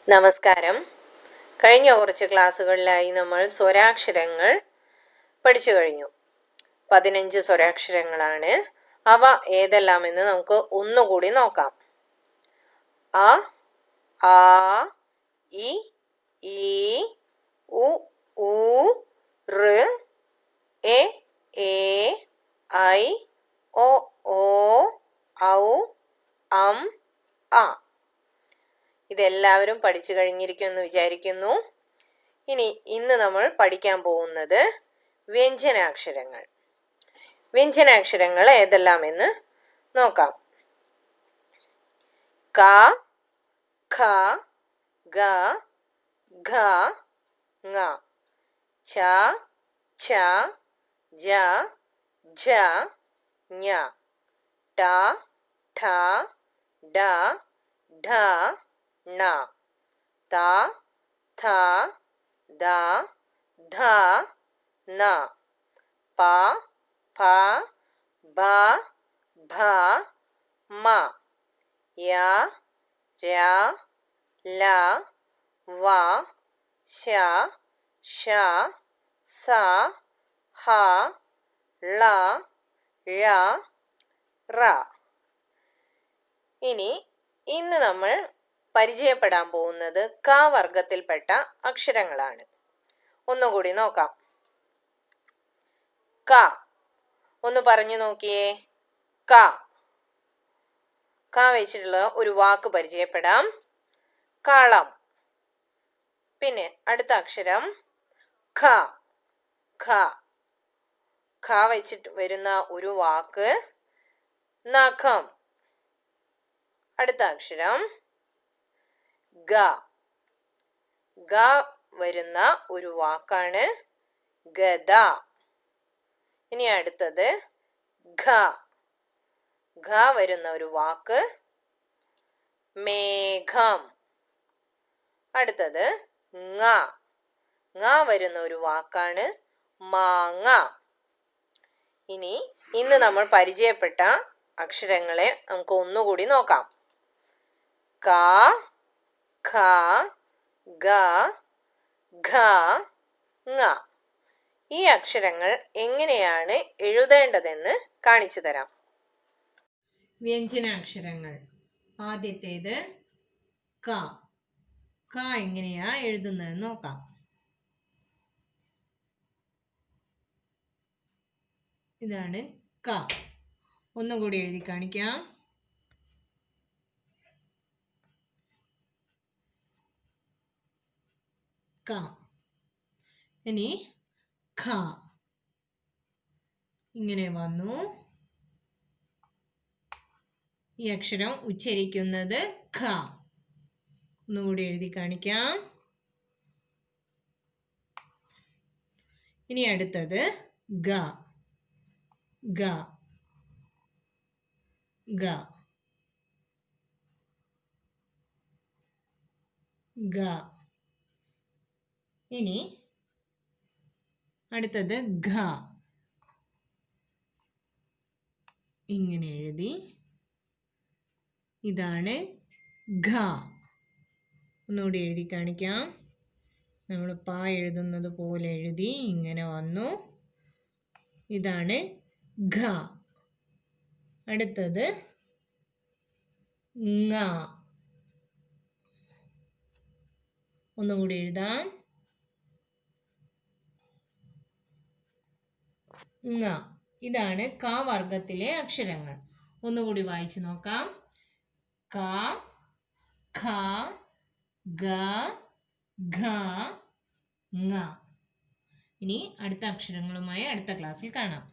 നമസ്കാരം. കഴിഞ്ഞ കുറച്ച് ക്ലാസ്സുകളിലായി നമ്മൾ സ്വരാക്ഷരങ്ങൾ പഠിച്ചു കഴിഞ്ഞു. 15 സ്വരാക്ഷരങ്ങളാണ്. അവ ഏതെല്ലാമെന്ന് നമുക്ക് ഒന്നുകൂടി നോക്കാം. അ, ആ, ഇ, ഈ, ഉ, ഊ, ഋ, എ, ഐ, ഒ, ഔ, അ. ഇതെല്ലാവരും പഠിച്ചു കഴിഞ്ഞിരിക്കുമെന്ന് വിചാരിക്കുന്നു. ഇന്ന് നമ്മൾ പഠിക്കാൻ പോകുന്നത് വ്യഞ്ജനാക്ഷരങ്ങൾ. വ്യഞ്ജനാക്ഷരങ്ങൾ ഏതെല്ലാമെന്ന് നോക്കാം. ക, ഖ, ഗ, ഘ, ങ, ച, ഛ, ജ, ഝ, ഞ, ട, ഠ, ഡ, ഢ, ണ, ത, ഥ, ദ, ധ, ന, പ, ഫ, ബ, ഭ, മ, യ, ര, ല, വ, ശ, ഷ, സ, ഹ, ള, ഴ, റ. ഇന്ന് നമ്മൾ പരിചയപ്പെടാൻ പോകുന്നത് ക വർഗത്തിൽപ്പെട്ട അക്ഷരങ്ങളാണ്. ഒന്നുകൂടി നോക്കാം. ക, ഒന്ന് പറഞ്ഞു നോക്കിയേ. ക വെച്ചിട്ടുള്ള ഒരു വാക്ക് പരിചയപ്പെടാം. കളം. പിന്നെ അടുത്ത അക്ഷരം ഖ. ഖ വെച്ചിട്ട് വരുന്ന ഒരു വാക്ക് നഖം. അടുത്ത അക്ഷരം ഗ. വരുന്ന ഒരു വാക്കാണ് ഗദ. ഇനി അടുത്തത് ഘ. വരുന്ന ഒരു വാക്ക് മേഘം. അടുത്തത് ങ. വരുന്ന ഒരു വാക്കാണ് മാങ്ങ. ഇന്ന് നമ്മൾ പരിചയപ്പെട്ട അക്ഷരങ്ങളെ നമുക്ക് ഒന്നുകൂടി നോക്കാം. ക, ഖ, ഗ, ഘ, ങ. ഈ അക്ഷരങ്ങൾ എങ്ങനെയാണ് എഴുതേണ്ടതെന്ന് കാണിച്ചു തരാം. വ്യഞ്ജനാക്ഷരങ്ങൾ. ആദ്യത്തേത് ക. എങ്ങനെയാ എഴുതുന്നത് നോക്കാം. ഇതാണ് ക. ഒന്നുകൂടി എഴുതി കാണിക്കാം. ക. ഇനി ഖ. ഇങ്ങനെ വന്നു. ഈ അക്ഷരം ഉച്ചരിക്കുന്നത് ഖ. ഒന്നുകൂടി എഴുതി കാണിക്കാം. ഇനി അടുത്തത് ഗ. ഇനി അടുത്തത് ഘ. ഇങ്ങനെ എഴുതി. ഇതാണ് ഘ. ഒന്നുകൂടി എഴുതി കാണിക്കാം. നമ്മൾ പ എഴുതുന്നത് പോലെ എഴുതി ഇങ്ങനെ വന്നു. ഇതാണ് ഘ. അടുത്തത് ങ. ഒന്നുകൂടി എഴുതാം. ങ. ഇതാണ് ക വർഗത്തിലെ അക്ഷരങ്ങൾ. ഒന്നുകൂടി വായിച്ചു നോക്കാം. ക, ഖ, ഗ, ഘ, ങ. ഇനി അടുത്ത അക്ഷരങ്ങളുമായി അടുത്ത ക്ലാസ്സിൽ കാണാം.